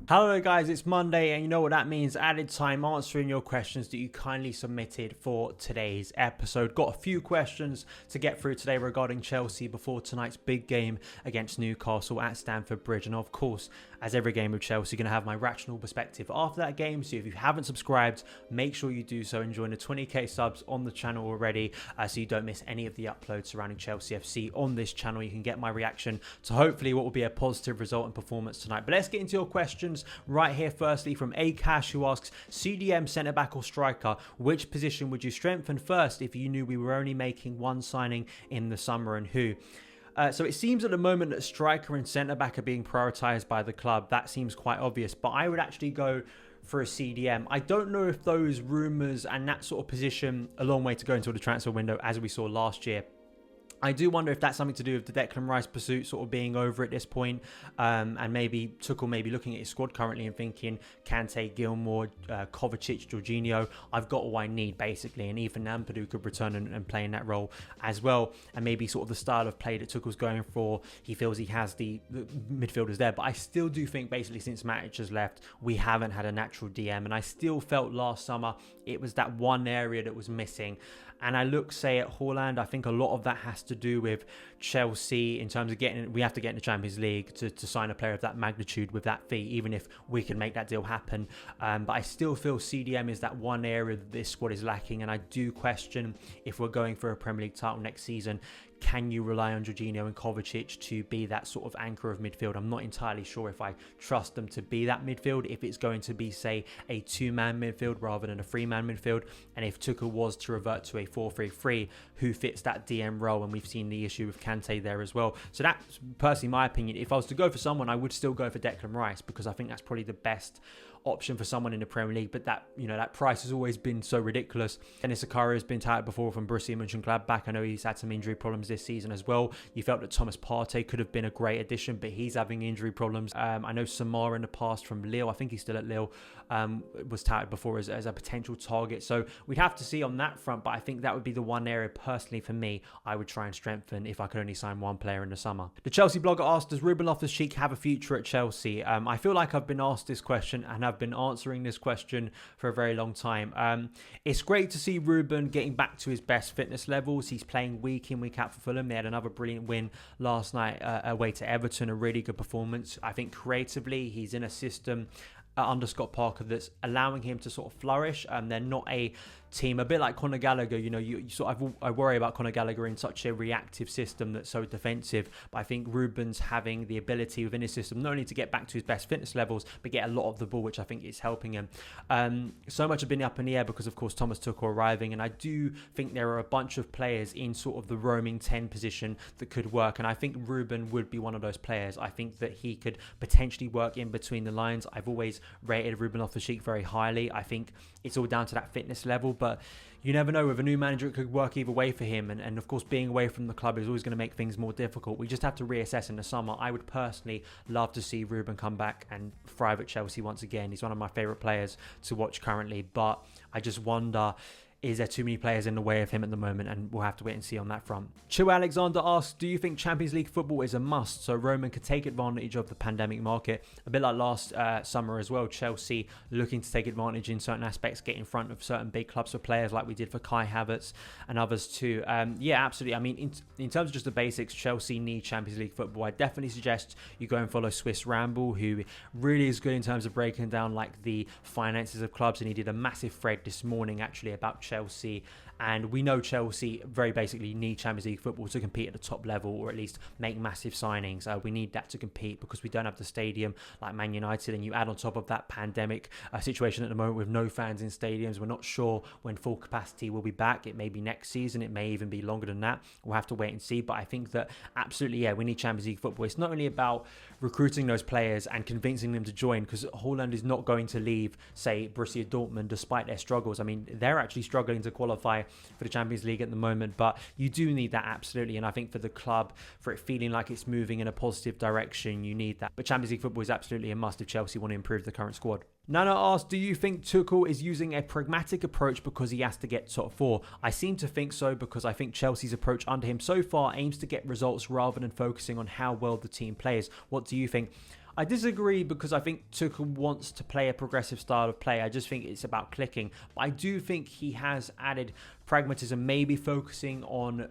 Hello guys, it's Monday and you know what that means, added time answering your questions that you kindly submitted for today's episode. Got a few questions to get through today regarding Chelsea before tonight's big game against Newcastle at Stamford Bridge, and of course, as every game with Chelsea, going to have my rational perspective after that game. So if you haven't subscribed, make sure you do so and join the 20k subs on the channel already, so you don't miss any of the uploads surrounding Chelsea FC on this channel. You can get my reaction to hopefully what will be a positive result and performance tonight. But let's get into your questions right here. Firstly, from Akash, who asks, CDM, centre back or striker, which position would you strengthen first if you knew we were only making one signing in the summer, and who? So it seems at the moment that striker and centre back are being prioritised by the club. That seems quite obvious, but I would actually go for a CDM. I don't know if those rumours and that sort of position, a long way to go until the transfer window, as we saw last year. I do wonder if that's something to do with the Declan Rice pursuit sort of being over at this point, and maybe Tuchel maybe looking at his squad currently and thinking Kante, Gilmour, Kovacic, Jorginho, I've got what I need basically, and even Ampadu could return and play in that role as well, and maybe sort of the style of play that Tuchel's going for, he feels he has the midfielders there. But I still do think basically since Matic has left, we haven't had a natural DM, and I still felt last summer it was that one area that was missing. And I look, say, at Haaland, I think a lot of that has to do with Chelsea in terms of we have to get in the Champions League to sign a player of that magnitude with that fee, even if we can make that deal happen. But I still feel CDM is that one area that this squad is lacking. And I do question if we're going for a Premier League title next season, can you rely on Jorginho and Kovacic to be that sort of anchor of midfield? I'm not entirely sure if I trust them to be that midfield, if it's going to be, say, a two-man midfield rather than a three-man midfield. And if Tuchel was to revert to a 4-3-3, who fits that DM role? And we've seen the issue with Kante there as well. So that's personally my opinion. If I was to go for someone, I would still go for Declan Rice, because I think that's probably the best option for someone in the Premier League. But that, you know, that price has always been so ridiculous. Dennis Akara has been touted before from Borussia Mönchengladbach. I know he's had some injury problems this season as well. You felt that Thomas Partey could have been a great addition, but he's having injury problems. I know Samar in the past from Lille, I think he's still at Lille, was touted before as a potential target. So we'd have to see on that front, but I think that would be the one area personally for me I would try and strengthen if I could only sign one player in the summer. The Chelsea blogger asked, does Ruben Neves have a future at Chelsea? I feel like I've been asked this question and I've been answering this question for a very long time. It's great to see Ruben getting back to his best fitness levels. He's playing week in, week out for Fulham. They had another brilliant win last night away to Everton, a really good performance. I think creatively he's in a system under Scott Parker that's allowing him to sort of flourish. They're not a team, a bit like Conor Gallagher. You know, you sort of, I worry about Conor Gallagher in such a reactive system that's so defensive, but I think Ruben's having the ability within his system not only to get back to his best fitness levels, but get a lot of the ball, which I think is helping him. So much have been up in the air because of course Thomas Tuchel arriving, and I do think there are a bunch of players in sort of the roaming 10 position that could work, and I think Ruben would be one of those players. I think that he could potentially work in between the lines. I've always rated Ruben Neves very highly. I think it's all down to that fitness level, but you never know. With a new manager, it could work either way for him. And of course, being away from the club is always going to make things more difficult. We just have to reassess in the summer. I would personally love to see Ruben come back and thrive at Chelsea once again. He's one of my favourite players to watch currently, but I just wonder, is there too many players in the way of him at the moment? And we'll have to wait and see on that front. Chill Alexander asks, do you think Champions League football is a must so Roman could take advantage of the pandemic market? A bit like last summer as well, Chelsea looking to take advantage in certain aspects, get in front of certain big clubs for players like we did for Kai Havertz and others too. Yeah, absolutely. I mean, in terms of just the basics, Chelsea need Champions League football. I definitely suggest you go and follow Swiss Ramble, who really is good in terms of breaking down like the finances of clubs, and he did a massive thread this morning actually about Chelsea. And we know Chelsea very basically need Champions League football to compete at the top level, or at least make massive signings. We need that to compete because we don't have the stadium like Man United, and you add on top of that pandemic situation at the moment with no fans in stadiums. We're not sure when full capacity will be back. It may be next season, it may even be longer than that. We'll have to wait and see, but I think that absolutely, yeah, we need Champions League football. It's not only about recruiting those players and convincing them to join, because Haaland is not going to leave, say, Borussia Dortmund despite their struggles. I mean, they're actually struggling to qualify for the Champions League at the moment, but you do need that absolutely. And I think for the club, for it feeling like it's moving in a positive direction, you need that. But Champions League football is absolutely a must if Chelsea want to improve the current squad. Nana asked, do you think Tuchel is using a pragmatic approach because he has to get top four? I seem to think so, because I think Chelsea's approach under him so far aims to get results rather than focusing on how well the team plays. What do you think? I disagree, because I think Tuchel wants to play a progressive style of play. I just think it's about clicking. But I do think he has added pragmatism, maybe focusing on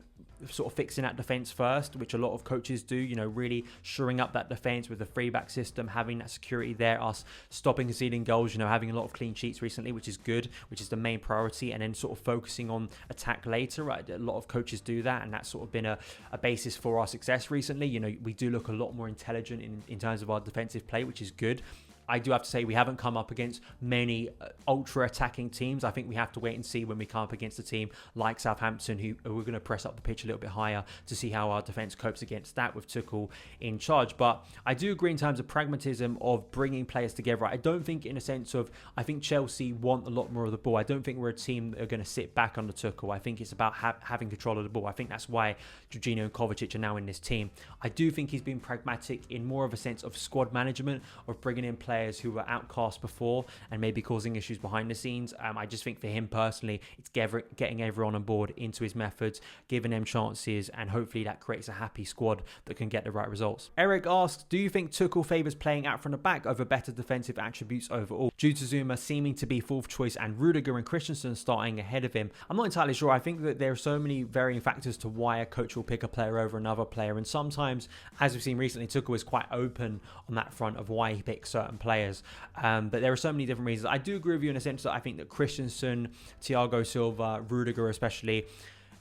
sort of fixing that defense first, which a lot of coaches do, you know, really shoring up that defense with the free back system, having that security there, us stopping conceding goals, you know, having a lot of clean sheets recently, which is good, which is the main priority, and then sort of focusing on attack later, right? A lot of coaches do that, and that's sort of been a basis for our success recently. You know, we do look a lot more intelligent in terms of our defensive play, which is good. I do have to say we haven't come up against many ultra-attacking teams. I think we have to wait and see when we come up against a team like Southampton, who we're going to press up the pitch a little bit higher to see how our defence copes against that with Tuchel in charge. But I do agree in terms of pragmatism of bringing players together. I don't think in a sense of, I think Chelsea want a lot more of the ball. I don't think we're a team that are going to sit back under Tuchel. I think it's about having control of the ball. I think that's why Jorginho and Kovacic are now in this team. I do think he's been pragmatic in more of a sense of squad management, of bringing in players who were outcast before and maybe causing issues behind the scenes. I just think for him personally, it's getting everyone on board into his methods, giving them chances, and hopefully that creates a happy squad that can get the right results. Eric asks, do you think Tuchel favours playing out from the back over better defensive attributes overall, due to Zouma seeming to be fourth choice and Rudiger and Christensen starting ahead of him? I'm not entirely sure. I think that there are so many varying factors to why a coach will pick a player over another player, and sometimes, as we've seen recently, Tuchel is quite open on that front of why he picks certain players. But there are so many different reasons. I do agree with you in a sense that I think that Christensen, Thiago Silva, Rudiger especially,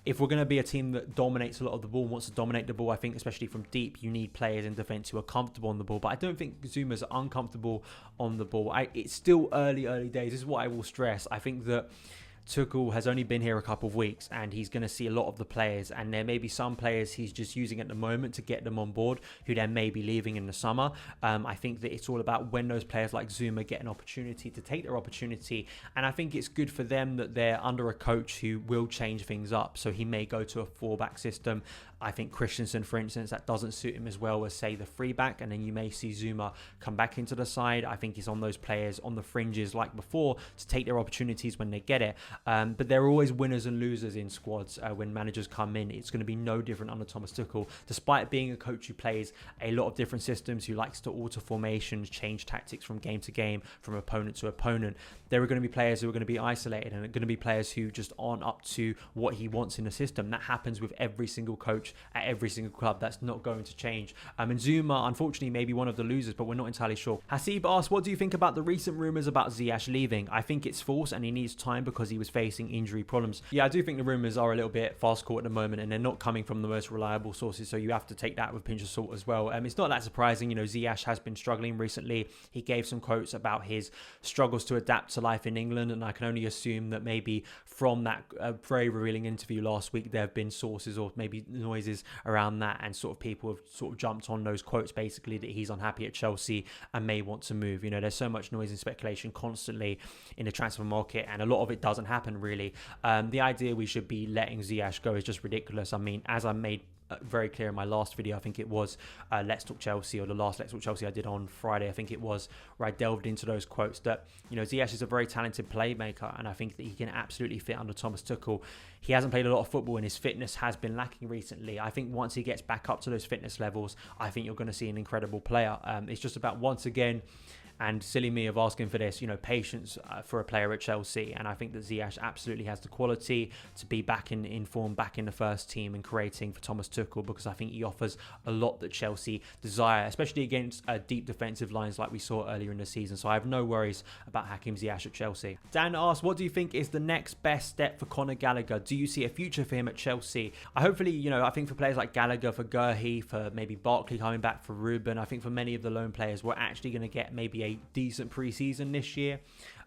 if we're going to be a team that dominates a lot of the ball, wants to dominate the ball, I think especially from deep, you need players in defence who are comfortable on the ball. But I don't think Zouma's uncomfortable on the ball. It's still early days. This is what I will stress. I think that Tuchel has only been here a couple of weeks, and he's going to see a lot of the players, and there may be some players he's just using at the moment to get them on board who then may be leaving in the summer. I think that it's all about when those players like Zouma get an opportunity to take their opportunity, and I think it's good for them that they're under a coach who will change things up. So he may go to a 4-back system. I think Christensen, for instance, that doesn't suit him as well as, say, the 3-back, and then you may see Zouma come back into the side. I think he's on those players on the fringes like before to take their opportunities when they get it. But there are always winners and losers in squads when managers come in. It's going to be no different under Thomas Tuchel. Despite being a coach who plays a lot of different systems, who likes to alter formations, change tactics from game to game, from opponent to opponent, there are going to be players who are going to be isolated, and are going to be players who just aren't up to what he wants in the system. That happens with every single coach at every single club. That's not going to change. And Zouma, unfortunately, may be one of the losers, but we're not entirely sure. Hasib asks, what do you think about the recent rumours about Ziyech leaving? I think it's false, and he needs time because he was facing injury problems. Yeah, I do think the rumours are a little bit fast caught at the moment, and they're not coming from the most reliable sources, so you have to take that with a pinch of salt as well. It's not that surprising. You know, Ziyech has been struggling recently. He gave some quotes about his struggles to adapt to life in England, and I can only assume that maybe from that very revealing interview last week, there have been sources or maybe noises around that, and sort of people have sort of jumped on those quotes, basically that he's unhappy at Chelsea and may want to move. You know, there's so much noise and speculation constantly in the transfer market, and a lot of it doesn't happen really. The idea we should be letting Ziyech go is just ridiculous. I mean, as I made very clear in my last video, I think it was Let's Talk Chelsea, or the last Let's Talk Chelsea I did on Friday, I think it was, where I delved into those quotes that, you know, Ziyech is a very talented playmaker, and I think that he can absolutely fit under Thomas Tuchel. He hasn't played a lot of football, and his fitness has been lacking recently. I think once he gets back up to those fitness levels, I think you're going to see an incredible player. It's just about, once again, and silly me of asking for this, you know, patience for a player at Chelsea. And I think that Ziyech absolutely has the quality to be back in form, back in the first team and creating for Thomas Tuchel, because I think he offers a lot that Chelsea desire, especially against deep defensive lines like we saw earlier in the season. So I have no worries about Hakim Ziyech at Chelsea. Dan asks, what do you think is the next best step for Conor Gallagher? Do you see a future for him at Chelsea? Hopefully, you know, I think for players like Gallagher, for Gurhey, for maybe Barkley coming back, for Ruben, I think for many of the loan players, we're actually going to get maybe a decent pre-season this year.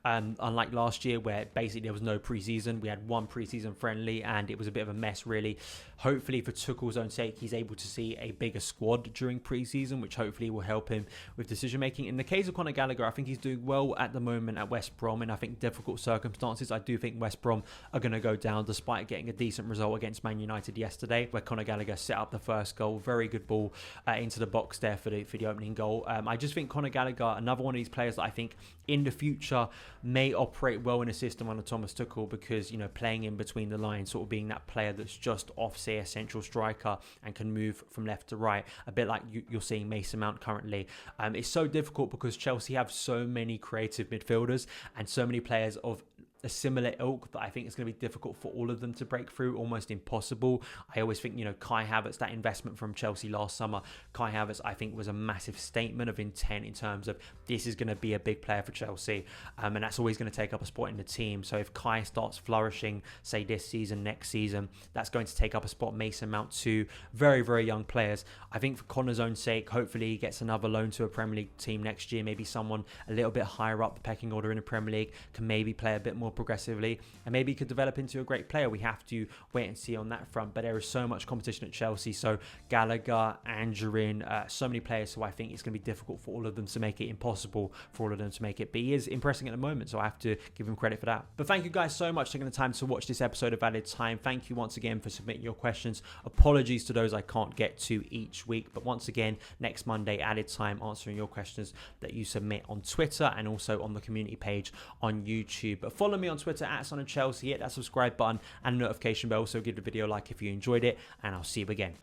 unlike last year where basically there was no preseason. We had one preseason friendly and it was a bit of a mess, really. Hopefully, for Tuchel's own sake, he's able to see a bigger squad during preseason, which hopefully will help him with decision making. In the case of Conor Gallagher, I think he's doing well at the moment at West Brom, and I think difficult circumstances. I do think West Brom are going to go down despite getting a decent result against Man United yesterday, where Conor Gallagher set up the first goal. Very good ball into the box there for the opening goal. I just think Conor Gallagher, another one of these players that I think in the future may operate well in a system under Thomas Tuchel, because, you know, playing in between the lines, sort of being that player that's just off, say, a central striker and can move from left to right, a bit like you're seeing Mason Mount currently. It's so difficult because Chelsea have so many creative midfielders and so many players of a similar ilk that I think it's going to be difficult for all of them to break through, almost impossible. I always think, you know, Kai Havertz, that investment from Chelsea last summer, Kai Havertz, I think was a massive statement of intent in terms of this is going to be a big player for Chelsea, and that's always going to take up a spot in the team. So if Kai starts flourishing, say this season, next season, that's going to take up a spot. Mason Mount, two very, very young players. I think for Conor's own sake, hopefully he gets another loan to a Premier League team next year, maybe someone a little bit higher up the pecking order in the Premier League, can maybe play a bit more progressively, and maybe he could develop into a great player. We have to wait and see on that front, but there is so much competition at Chelsea. So Gallagher, Angerin, so many players, so I think it's going to be difficult for all of them to make it, impossible for all of them to make it, but he is impressing at the moment, so I have to give him credit for that. But thank you guys so much for taking the time to watch this episode of Added Time. Thank you once again for submitting your questions. Apologies to those I can't get to each week, but once again, next Monday, Added Time, answering your questions that you submit on Twitter and also on the community page on YouTube. But follow me on Twitter at SonOfChelsea, hit that subscribe button and notification bell, so give the video a like if you enjoyed it, and I'll see you again.